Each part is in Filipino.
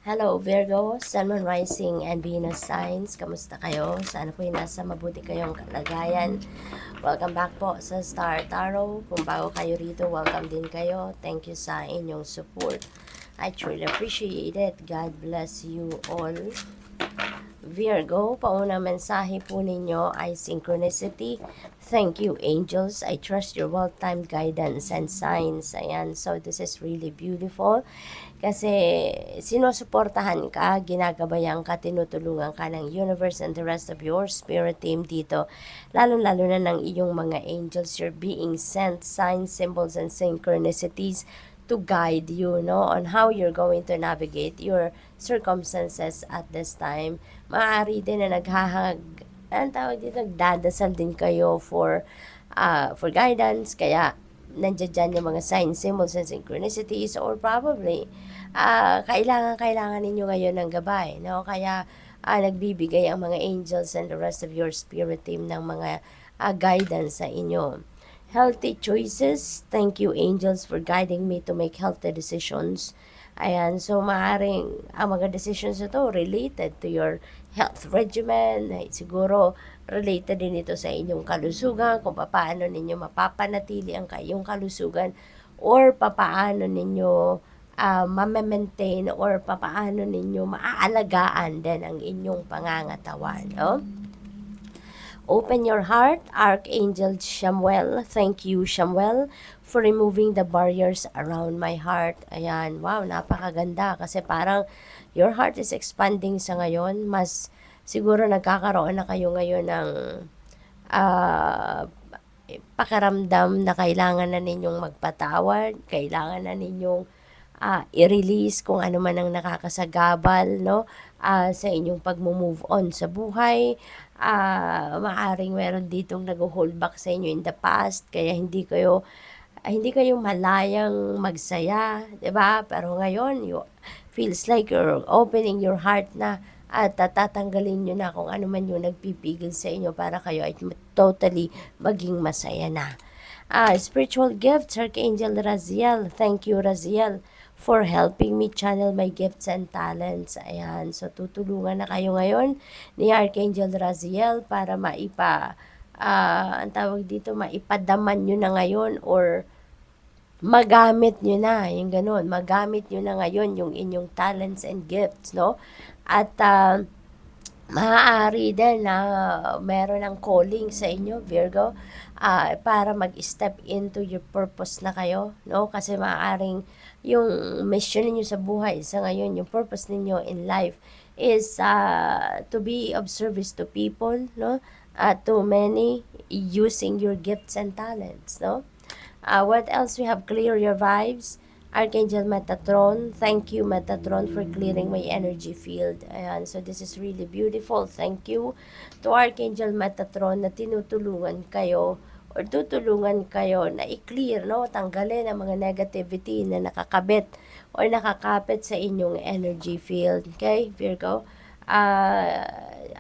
Hello Virgo, Sun, Moon, Rising, and Venus signs. Kamusta kayo? Sana po nasa mabuti kayong kalagayan. Welcome back po sa Star Tarot. Kung bago kayo rito, welcome din kayo. Thank you sa inyong support. I truly appreciate it. God bless you all. Virgo, paunang mensahe po ninyo ay synchronicity. Thank you, angels. I trust your well-timed guidance and signs. Ayan, so this is really beautiful. Kasi sinusuportahan ka, ginagabayan ka, tinutulungan ka ng universe and the rest of your spirit team dito. Lalo-lalo na ng iyong mga angels. You're being sent signs, symbols, and synchronicities to guide you, no, on how you're going to navigate your circumstances at this time. Maaari din na ang tawag dito, nagdadasal din kayo for guidance, kaya nandiyan yung mga signs, symbols, and synchronicities, or probably, kailangan ninyo ngayon ng gabay, no? Kaya, nagbibigay ang mga angels and the rest of your spirit team ng mga guidance sa inyo. Healthy choices. Thank you, angels, for guiding me to make healthy decisions. Ayan, so maaring ang mga decisions na to related to your health regimen. Ay, siguro related din ito sa inyong kalusugan, kung paano ninyo mapapanatili ang kayong kalusugan, or paano ninyo ma-maintain, or paano ninyo maaalagaan din ang inyong pangangatawan. No? Open your heart, Archangel Samuel. Thank you, Samuel, for removing the barriers around my heart. Ayan, wow, napakaganda. Kasi parang your heart is expanding sa ngayon. Mas siguro nagkakaroon na kayo ngayon ng pakiramdam na kailangan na ninyong magpatawad, kailangan na ninyong i-release kung ano man ang nakakasagabal, no, sa inyong pag-move on sa buhay. Maaring meron ditong nag-hold back sa inyo in the past, kaya hindi kayo malayang magsaya, 'di ba? Pero ngayon, feels like you're opening your heart na, at tatanggalin nyo na kung ano man yung nagpipigil sa inyo para kayo ay totally maging masaya na. Spiritual gifts, Archangel Raziel. Thank you, Raziel, for helping me channel my gifts and talents. Ayan, so tutulungan na kayo ngayon ni Archangel Raziel para ang tawag dito, maipadaman nyo na ngayon, or magamit nyo na, yung ganun, magamit nyo na ngayon yung inyong talents and gifts, no? At maaari din na meron ng calling sa inyo, Virgo, para mag-step into your purpose na kayo, no? Kasi maaaring yung mission niyo sa buhay sa ngayon, yung purpose niyo in life is to be of service to people, no? To many, using your gifts and talents, no? What else we have? Clear your vibes. Archangel Metatron. Thank you, Metatron, for clearing my energy field. Ayan, so this is really beautiful. Thank you to Archangel Metatron na tinutulungan kayo, or tutulungan kayo na i-clear, no? Tanggalin ang mga negativity na nakakabit or nakakapit sa inyong energy field. Okay, Virgo?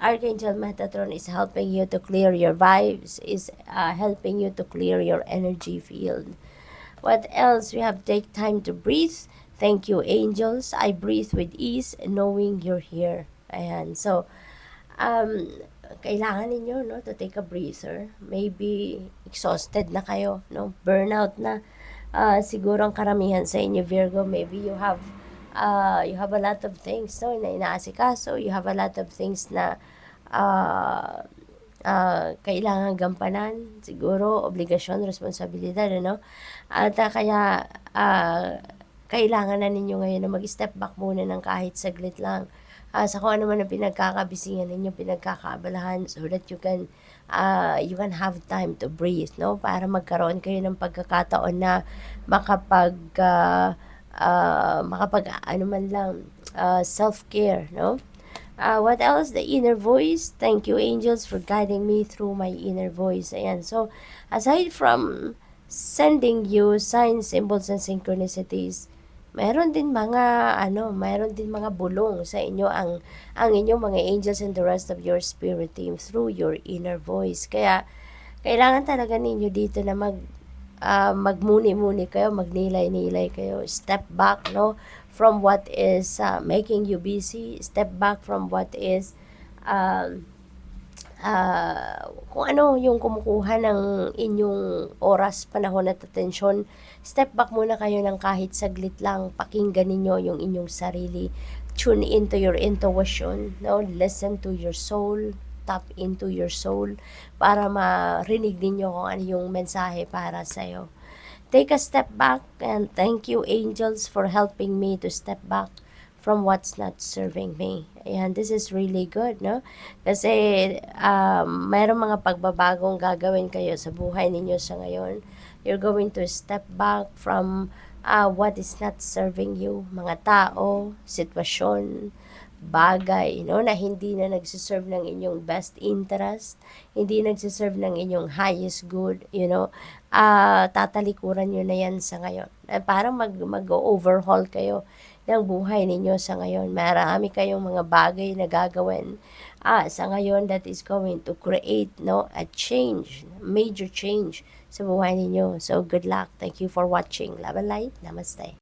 Archangel Metatron is helping you to clear your vibes, is helping you to clear your energy field. What else? We have take time to breathe. Thank you, angels. I breathe with ease, knowing you're here. Ayan. So, kailangan ninyo, no, to take a breather. Maybe exhausted na kayo, no? Burnout na. Siguro ang karamihan sa inyo, Virgo, maybe you have a lot of things, no, na inaasikaso. You have a lot of things na kailangan gampanan, siguro, obligasyon, responsibilidad, ano? At kaya, kailangan na ninyo ngayon na mag-step back muna ng kahit saglit lang. Sa kung ano man ang pinagkakabisingan ninyo, pinagkakaabalahan, so that you can have time to breathe, no? Para magkaroon kayo ng pagkakataon na makapag ano man lang, self-care, no? What else? The inner voice. Thank you, angels, for guiding me through my inner voice. Ayan. So, aside from sending you signs, symbols, and synchronicities, mayroon din mga bulong sa inyo ang inyong mga angels and the rest of your spirit team through your inner voice. Kaya, kailangan talaga ninyo dito na magmuni-muni kayo, magnilay-nilay kayo, step back, no, from what is making you busy. Step back from what is um, kung ano yung kumukuha ng inyong oras, panahon at atensyon. Step back muna kayo ng kahit saglit lang. Pakinggan ninyo yung inyong sarili. Tune into your intuition, no? Listen to your soul, tap into your soul para marinig ninyo kung ano yung mensahe para sa'yo. Take a step back, and thank you, angels, for helping me to step back from what's not serving me. Ayan, this is really good, no? Kasi mayroong mga pagbabagong gagawin kayo sa buhay ninyo sa ngayon. You're going to step back from what is not serving you. Mga tao, sitwasyon, bagay, no, na hindi na nagsiserve ng inyong best interest, hindi nagsiserve ng inyong highest good, tatalikuran nyo na yan sa ngayon. Parang mag-overhaul kayo ng buhay ninyo sa ngayon. Marami kayong mga bagay na gagawin sa ngayon that is going to create, no, a change, major change sa buhay ninyo. So, good luck. Thank you for watching. Love and light. Namaste.